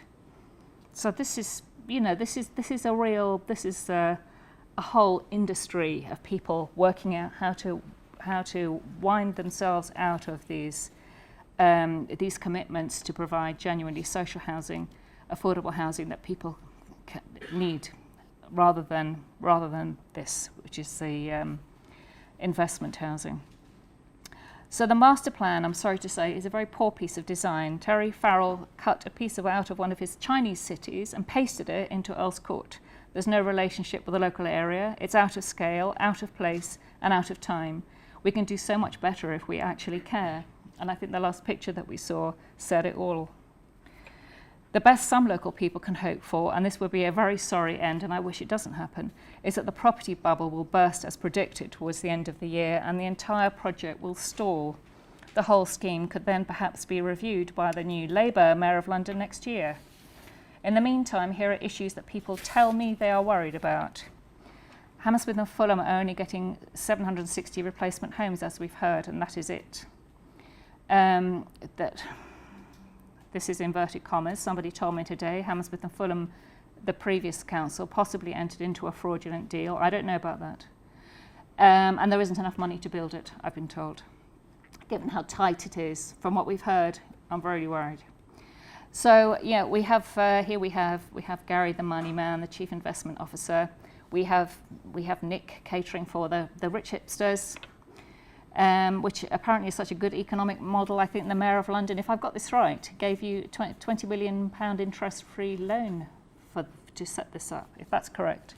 So this is a whole industry of people working out how to wind themselves out of these commitments to provide genuinely social housing, affordable housing that people need, rather than this, which is the investment housing. So the master plan, I'm sorry to say, is a very poor piece of design. Terry Farrell cut a piece out of one of his Chinese cities and pasted it into Earl's Court. There's no relationship with the local area. It's out of scale, out of place, and out of time. We can do so much better if we actually care. And I think the last picture that we saw said it all. The best some local people can hope for, and this would be a very sorry end, and I wish it doesn't happen, is that the property bubble will burst as predicted towards the end of the year, and the entire project will stall. The whole scheme could then perhaps be reviewed by the new Labour Mayor of London next year. In the meantime, here are issues that people tell me they are worried about. Hammersmith and Fulham are only getting 760 replacement homes, as we've heard, and that is it. This is inverted commas. Somebody told me today Hammersmith and Fulham, the previous council, possibly entered into a fraudulent deal. I don't know about that. And there isn't enough money to build it, I've been told. Given how tight it is, from what we've heard, I'm very worried. So yeah, we have Gary the money man, the chief investment officer. We have Nick catering for the rich hipsters, which apparently is such a good economic model. I think the Mayor of London, if I've got this right, gave you £20 million interest-free loan to set this up, if that's correct.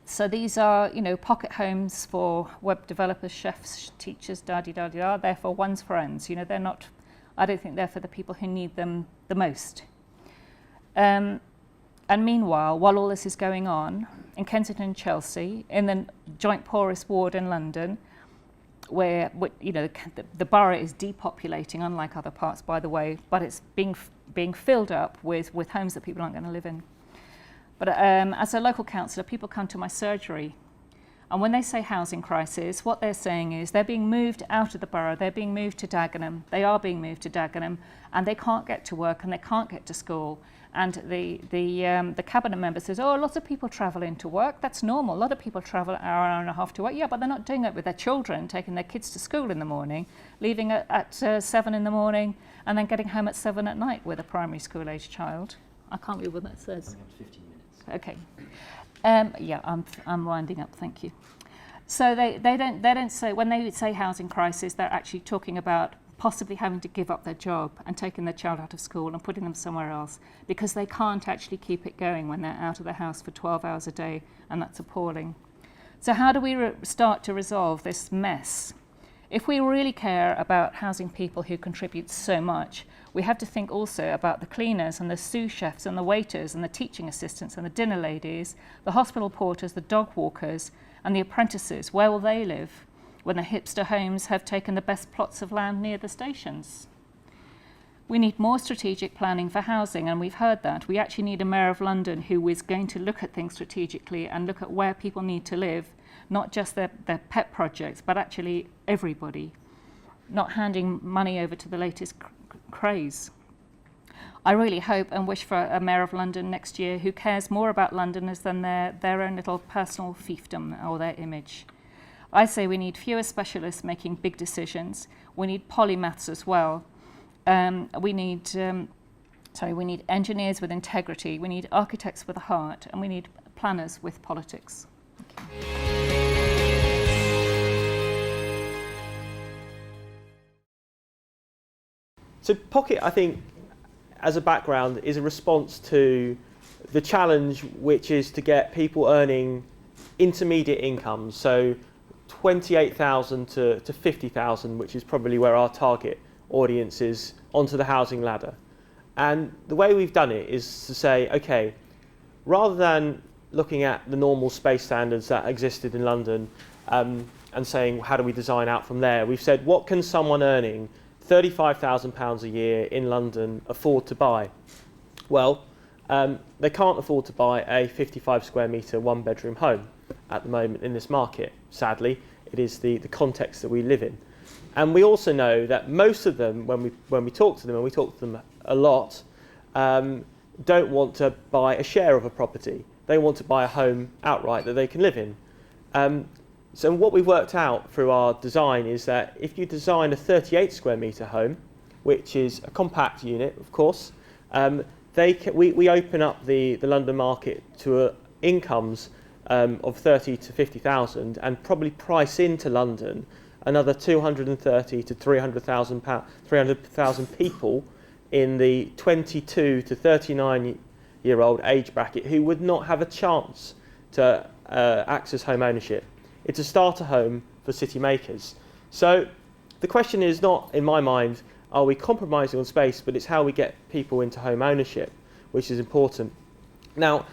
So these are, pocket homes for web developers, chefs, teachers, da-di-da-di-da. They're for one's friends. They're not. I don't think they're for the people who need them the most. And meanwhile, while all this is going on, in Kensington and Chelsea, in the joint poorest ward in London, where the borough is depopulating, unlike other parts, by the way, but it's being filled up with homes that people aren't going to live in. But as a local councillor, people come to my surgery, and when they say housing crisis, what they're saying is they're being moved out of the borough, they're being moved to Dagenham, they are being moved to Dagenham, and they can't get to work and they can't get to school. And the cabinet member says, oh, lots of people travel into work. That's normal. A lot of people travel an hour and a half to work. Yeah, but they're not doing it with their children, taking their kids to school in the morning, leaving at 7 in the morning, and then getting home at 7 at night with a primary school age child. I can't read what that says. 15 minutes. Okay. Yeah, I'm winding up. Thank you. So they don't say, when they say housing crisis, they're actually talking about possibly having to give up their job and taking their child out of school and putting them somewhere else, because they can't actually keep it going when they're out of the house for 12 hours a day, and that's appalling. So how do we start to resolve this mess? If we really care about housing people who contribute so much, we have to think also about the cleaners and the sous chefs and the waiters and the teaching assistants and the dinner ladies, the hospital porters, the dog walkers and the apprentices. Where will they live when the hipster homes have taken the best plots of land near the stations? We need more strategic planning for housing, and we've heard that. We actually need a mayor of London who is going to look at things strategically and look at where people need to live, not just their pet projects, but actually everybody, not handing money over to the latest craze. I really hope and wish for a mayor of London next year who cares more about Londoners than their own little personal fiefdom or their image. I say we need fewer specialists making big decisions. We need polymaths as well. We need engineers with integrity. We need architects with a heart, and we need planners with politics. Thank you. So Pocket, I think, as a background, is a response to the challenge, which is to get people earning intermediate incomes, so 28,000 to 50,000, which is probably where our target audience is, onto the housing ladder. And the way we've done it is to say, okay, rather than looking at the normal space standards that existed in London and saying, how do we design out from there, we've said, what can someone earning £35,000 a year in London afford to buy? Well, they can't afford to buy a 55 square metre one bedroom home at the moment in this market. Sadly, it is the context that we live in. And we also know that most of them, when we talk to them, and we talk to them a lot, don't want to buy a share of a property. They want to buy a home outright that they can live in. So what we've worked out through our design is that if you design a 38 square metre home, which is a compact unit, of course, we open up the London market to incomes of 30 to 50,000, and probably price into London another 230 to 300,000 people in the 22 to 39-year-old age bracket who would not have a chance to access home ownership. It's a starter home for city makers. So the question is not, in my mind, are we compromising on space, but it's how we get people into home ownership, which is important. Now,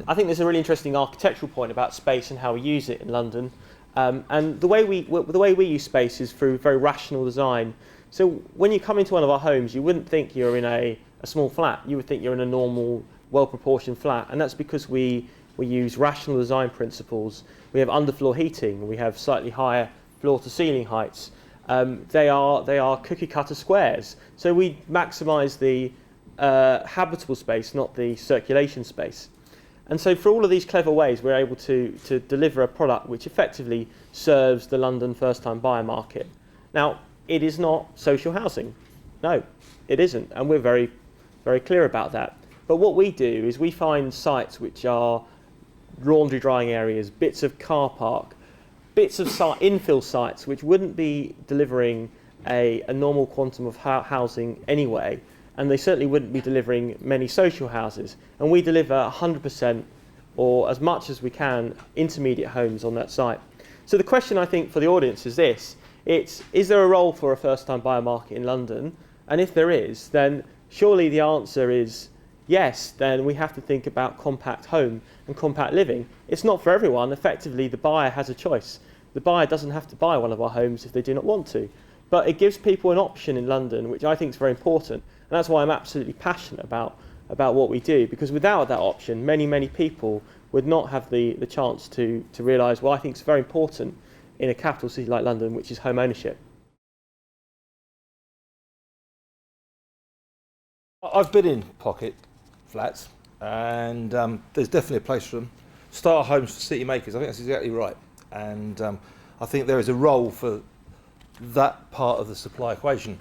I think there's a really interesting architectural point about space and how we use it in London. And the way we use space is through very rational design. So when you come into one of our homes, you wouldn't think you're in a small flat. You would think you're in a normal, well-proportioned flat. And that's because we use rational design principles. We have underfloor heating. We have slightly higher floor-to-ceiling heights. They are cookie-cutter squares. So we maximise the habitable space, not the circulation space. And so for all of these clever ways, we're able to deliver a product which effectively serves the London first-time buyer market. Now, it is not social housing. No, it isn't. And we're very, very clear about that. But what we do is we find sites which are laundry drying areas, bits of car park, bits of infill sites which wouldn't be delivering a normal quantum of housing anyway. And they certainly wouldn't be delivering many social houses. And we deliver 100% or as much as we can intermediate homes on that site. So the question I think for the audience is this: is there a role for a first-time buyer market in London? And if there is, then surely the answer is yes. Then we have to think about compact home and compact living. It's not for everyone. Effectively, the buyer has a choice. The buyer doesn't have to buy one of our homes if they do not want to. But it gives people an option in London, which I think is very important. And that's why I'm absolutely passionate about what we do, because without that option, many, many people would not have the chance to realise what I think is very important in a capital city like London, which is home ownership. I've been in Pocket flats, and there's definitely a place for them. Starter homes for city makers, I think that's exactly right. And I think there is a role for that part of the supply equation,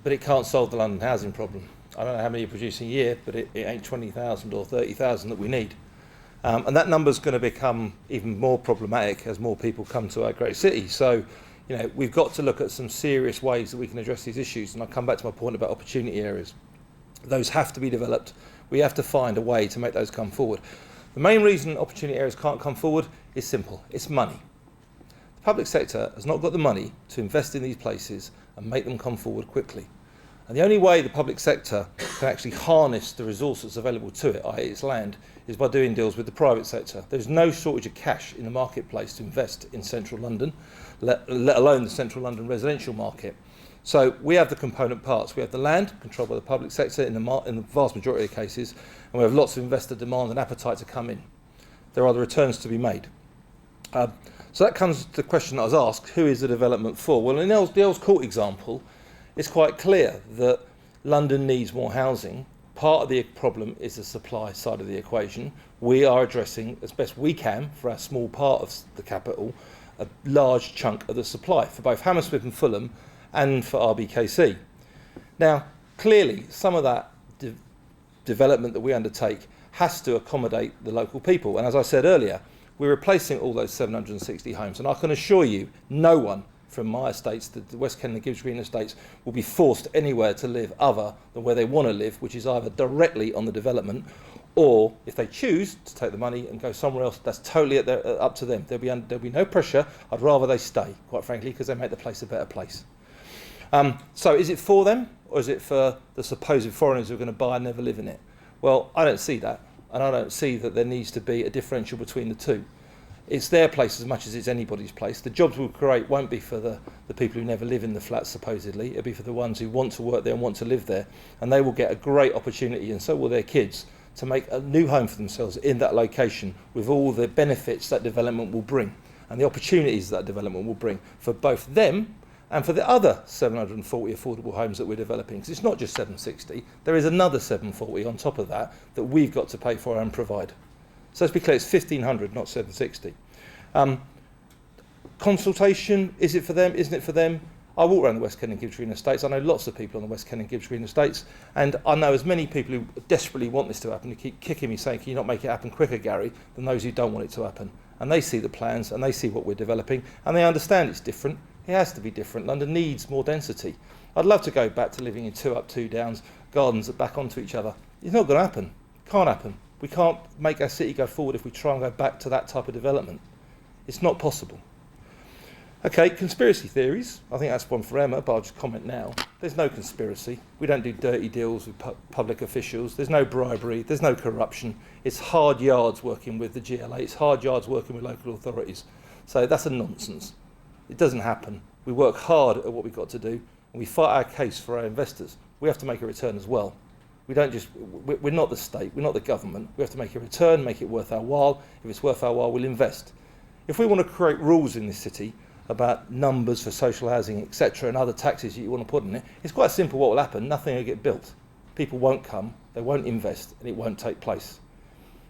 but it can't solve the London housing problem. I don't know how many you're producing a year, but it ain't 20,000 or 30,000 that we need. And that number's going to become even more problematic as more people come to our great city. So, you know, we've got to look at some serious ways that we can address these issues. And I'll come back to my point about opportunity areas. Those have to be developed. We have to find a way to make those come forward. The main reason opportunity areas can't come forward is simple. It's money. The public sector has not got the money to invest in these places and make them come forward quickly. And the only way the public sector can actually harness the resources available to it, i.e. its land, is by doing deals with the private sector. There's no shortage of cash in the marketplace to invest in central London, let alone the central London residential market. So we have the component parts. We have the land, controlled by the public sector in the vast majority of cases, and we have lots of investor demand and appetite to come in. There are the returns to be made. So that comes to the question that I was asked, who is the development for? Well, in the Earls Court example, it's quite clear that London needs more housing. Part of the problem is the supply side of the equation. We are addressing, as best we can, for our small part of the capital, a large chunk of the supply for both Hammersmith and Fulham and for RBKC. Now, clearly, some of that development that we undertake has to accommodate the local people. And as I said earlier, we're replacing all those 760 homes. And I can assure you, no one from my estates, the West Kensington Gibbs Green estates, will be forced anywhere to live other than where they want to live, which is either directly on the development, or if they choose to take the money and go somewhere else, that's totally up to them. There'll be no pressure. I'd rather they stay, quite frankly, because they make the place a better place. So is it for them, or is it for the supposed foreigners who are going to buy and never live in it? Well, I don't see that, and I don't see that there needs to be a differential between the two. It's their place as much as it's anybody's place. The jobs we'll create won't be for the people who never live in the flats, supposedly. It'll be for the ones who want to work there and want to live there. And they will get a great opportunity, and so will their kids, to make a new home for themselves in that location with all the benefits that development will bring and the opportunities that development will bring for both them and for the other 740 affordable homes that we're developing. Because it's not just 760. There is another 740 on top of that that we've got to pay for and provide. So let's be clear, it's 1,500, not 760. Consultation, is it for them, isn't it for them? I walk around the West Kensington Gibbs Green estates. I know lots of people on the West Kensington Gibbs Green estates, and I know as many people who desperately want this to happen, who keep kicking me saying, can you not make it happen quicker, Gary, than those who don't want it to happen. And they see the plans, and they see what we're developing, and they understand it's different. It has to be different. London needs more density. I'd love to go back to living in 2 up, 2 downs, gardens that back onto each other. It's not going to happen. Can't happen. We can't make our city go forward if we try and go back to that type of development. It's not possible. Okay, conspiracy theories. I think that's one for Emma, but I'll just comment now. There's no conspiracy. We don't do dirty deals with public officials. There's no bribery. There's no corruption. It's hard yards working with the GLA. It's hard yards working with local authorities. So that's a nonsense. It doesn't happen. We work hard at what we've got to do, and we fight our case for our investors. We have to make a return as well. We're not the state, we're not the government. We have to make a return, make it worth our while. If it's worth our while, we'll invest. If we want to create rules in this city about numbers for social housing, etc., and other taxes that you want to put in it, it's quite simple what will happen. Nothing will get built. People won't come, they won't invest, and it won't take place.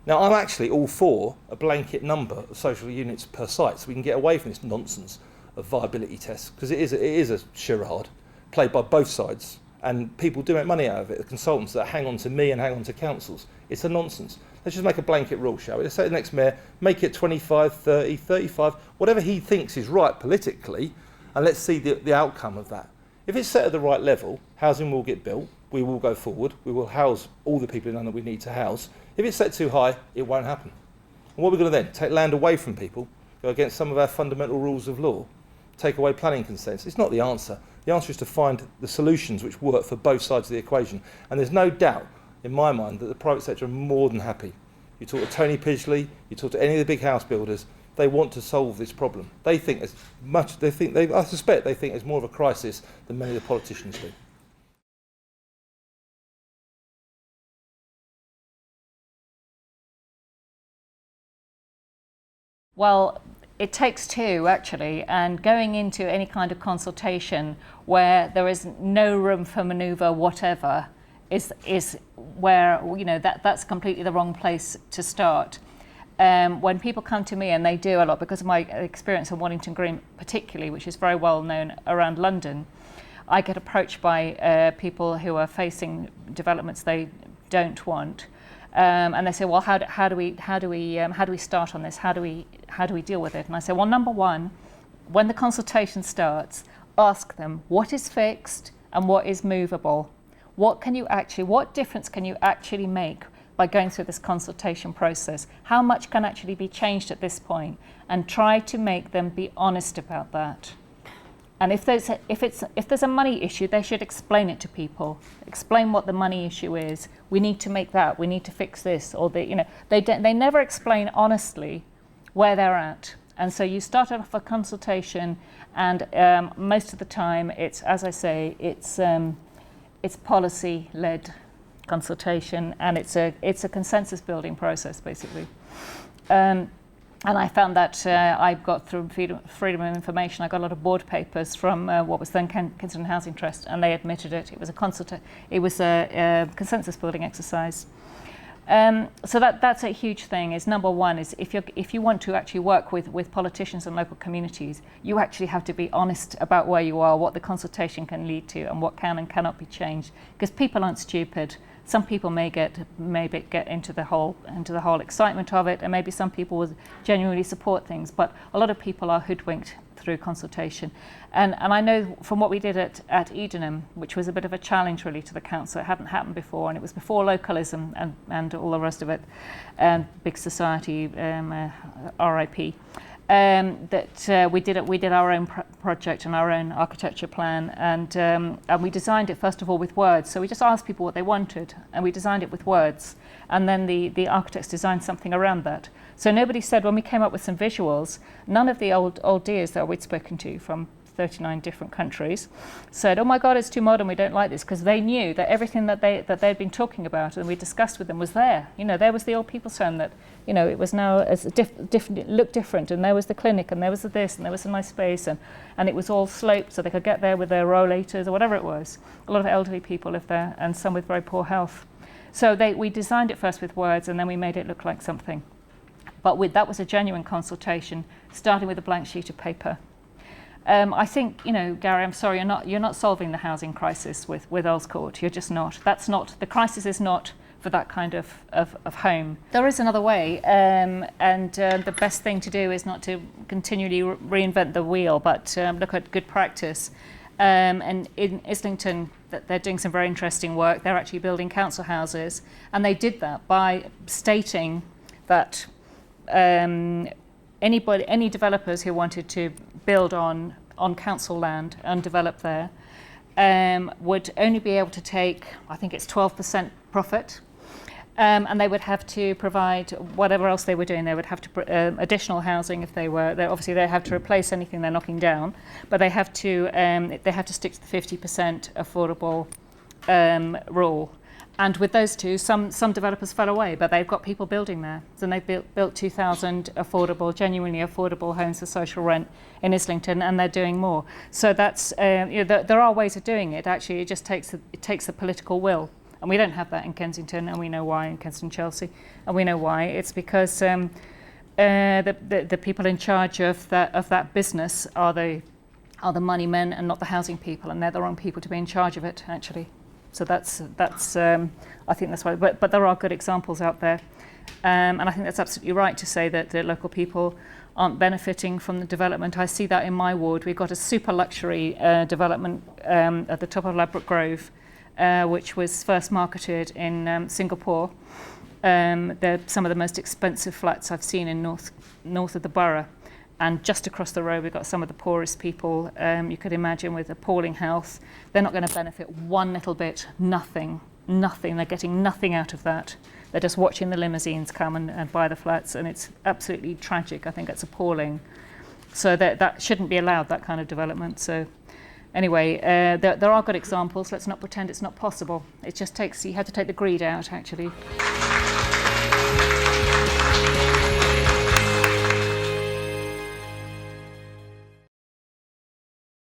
Now, I'm actually all for a blanket number of social units per site, so we can get away from this nonsense of viability tests, because it is a charade played by both sides. And people do make money out of it, the consultants that hang on to me and hang on to councils. It's a nonsense. Let's just make a blanket rule, shall we? Let's say the next mayor, make it 25, 30, 35, whatever he thinks is right politically, and let's see the outcome of that. If it's set at the right level, housing will get built, we will go forward, we will house all the people in London we need to house. If it's set too high, it won't happen. And what are we going to then? Take land away from people, go against some of our fundamental rules of law, take away planning consents? It's not the answer. The answer is to find the solutions which work for both sides of the equation. And there's no doubt in my mind that the private sector are more than happy. You talk to Tony Pidgley, you talk to any of the big house builders, they want to solve this problem. I suspect they think it's more of a crisis than many of the politicians do. Well, it takes two, actually, and going into any kind of consultation where there is no room for manoeuvre whatever is where that's completely the wrong place to start. When people come to me, and they do a lot because of my experience in Waddington Green particularly, which is very well known around London, I get approached by people who are facing developments they don't want, and they say, well, how do we start on this? How do we deal with it? And I say, well, number one, when the consultation starts, ask them what is fixed and what is movable. What difference can you actually make by going through this consultation process? How much can actually be changed at this point? And try to make them be honest about that. And if there's a money issue, they should explain it to people. Explain what the money issue is. We need to make that. We need to fix this. Or they never explain honestly where they're at. And so you start off a consultation, and most of the time, it's, as I say, it's policy-led consultation, and it's a consensus-building process, basically. And I found that I got through freedom of information. I got a lot of board papers from what was then Kensington Housing Trust, and they admitted it. It was a consensus-building exercise. So that's a huge thing. Is number one is if you want to actually work with politicians and local communities, you actually have to be honest about where you are, what the consultation can lead to, and what can and cannot be changed. Because people aren't stupid. Some people may get into the whole excitement of it, and maybe some people will genuinely support things. But a lot of people are hoodwinked through consultation. And I know from what we did at Edenham, which was a bit of a challenge really to the council, it hadn't happened before, and it was before localism and all the rest of it, big society, RIP, that we did our own project and our own architecture plan, and we designed it first of all with words. So we just asked people what they wanted, and we designed it with words, and then the architects designed something around that. So nobody said, when we came up with some visuals, none of the old dears that we'd spoken to from 39 different countries said, oh my God, it's too modern, we don't like this, because they knew that everything that they'd been talking about and we discussed with them was there. There was the old people's home that, it was now as it looked different, and there was the clinic, and there was this, and there was a nice space, and it was all sloped so they could get there with their rollators or whatever it was. A lot of elderly people live there, and some with very poor health. So we designed it first with words, and then we made it look like something. But that was a genuine consultation, starting with a blank sheet of paper. I think, Gary, I'm sorry, you're not solving the housing crisis with Earls Court. You're just not. The crisis is not for that kind of home. There is another way, and the best thing to do is not to continually reinvent the wheel, but look at good practice. And in Islington, they're doing some very interesting work. They're actually building council houses, and they did that by stating that any developers who wanted to build on council land and develop there would only be able to take, I think it's 12% profit, and they would have to provide whatever else they were doing. They would have to additional housing if they obviously they have to replace anything they're knocking down, but they have to stick to the 50% affordable rule. And with those two, some developers fell away, but they've got people building there. So they've built 2,000 genuinely affordable homes for social rent in Islington, and they're doing more. So that's there are ways of doing it. Actually, it just takes the political will, and we don't have that in Kensington, and we know why in Kensington, Chelsea, and we know why. It's because the people in charge of that business are the money men and not the housing people, and they're the wrong people to be in charge of it actually. So that's I think that's why. But there are good examples out there, and I think that's absolutely right to say that the local people aren't benefiting from the development. I see that in my ward. We've got a super luxury development at the top of Ladbroke Grove, which was first marketed in Singapore. They're some of the most expensive flats I've seen in north of the borough. And just across the road, we've got some of the poorest people you could imagine, with appalling health. They're not going to benefit one little bit, nothing. They're getting nothing out of that. They're just watching the limousines come and buy the flats, and it's absolutely tragic. I think it's appalling. So that shouldn't be allowed, that kind of development. So anyway, there are good examples. Let's not pretend it's not possible. It just you have to take the greed out, actually.